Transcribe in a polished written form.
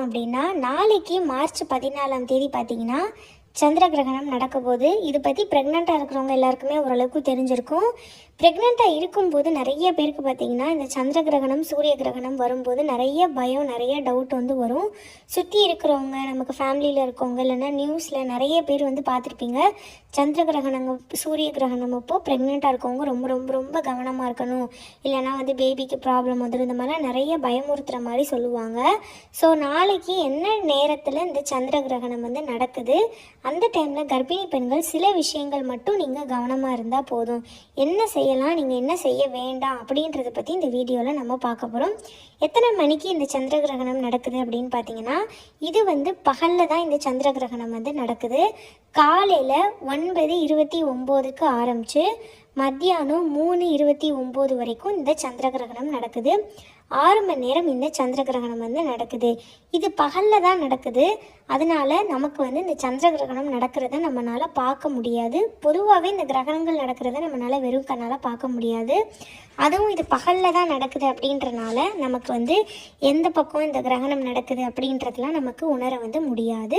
அப்படின்னா, நாளைக்கு மார்ச் 14ஆம் தேதி பார்த்தீங்கன்னா, சந்திர கிரகணம் நடக்க போகுது. இது பற்றி ப்ரெக்னெண்ட்டாக இருக்கிறவங்க எல்லாருக்குமே ஓரளவுக்கு தெரிஞ்சிருக்கும். ப்ரெக்னெண்ட்டாக இருக்கும்போது நிறைய பேருக்கு பார்த்திங்கன்னா, இந்த சந்திர கிரகணம், சூரிய கிரகணம் வரும்போது நிறைய பயம், நிறைய டவுட் வரும். சுற்றி இருக்கிறவங்க, நமக்கு ஃபேமிலியில் இருக்கவங்க, இல்லைன்னா நியூஸில் நிறைய பேர் பார்த்துருப்பீங்க. சந்திர கிரகணம், சூரிய கிரகணம் அப்போது ப்ரெக்னெண்ட்டாக இருக்கவங்க ரொம்ப ரொம்ப ரொம்ப கவனமாக இருக்கணும், இல்லைனா பேபிக்கு ப்ராப்ளம் வந்துடும், இந்த மாதிரிலாம் நிறைய பயமுறுத்துகிற மாதிரி சொல்லுவாங்க. ஸோ நாளைக்கு என்ன நேரத்தில் இந்த சந்திர கிரகணம் நடக்குது, அந்த டைமில் கர்ப்பிணி பெண்கள் சில விஷயங்கள் மட்டும் நீங்கள் கவனமாக இருந்தால் போதும். என்ன செய்யலாம், நீங்கள் என்ன செய்ய வேண்டாம் அப்படின்றத பற்றி இந்த வீடியோவில் நம்ம பார்க்க போகிறோம். எத்தனை மணிக்கு இந்த சந்திர கிரகணம் நடக்குது அப்படின்னு பார்த்தீங்கன்னா, இது பகலில் தான் இந்த சந்திர கிரகணம் நடக்குது. காலையில் 9:29க்கு ஆரம்பித்து மத்தியானம் 3:29 வரைக்கும் இந்த சந்திர கிரகணம் நடக்குது. 6 மணி நேரம் இந்த சந்திர கிரகணம் நடக்குது. இது பகலில் தான் நடக்குது. அதனால் நமக்கு இந்த சந்திர கிரகணம் நடக்கிறத நம்மளால் பார்க்க முடியாது. பொதுவாகவே இந்த கிரகணங்கள் நடக்கிறத நம்மளால் வெறும் கண்ணால் பார்க்க முடியாது. அதுவும் இது பகலில் தான் நடக்குது அப்படின்றனால நமக்கு எந்த பக்கம் இந்த கிரகணம் நடக்குது அப்படின்றதுலாம் நமக்கு உணர முடியாது.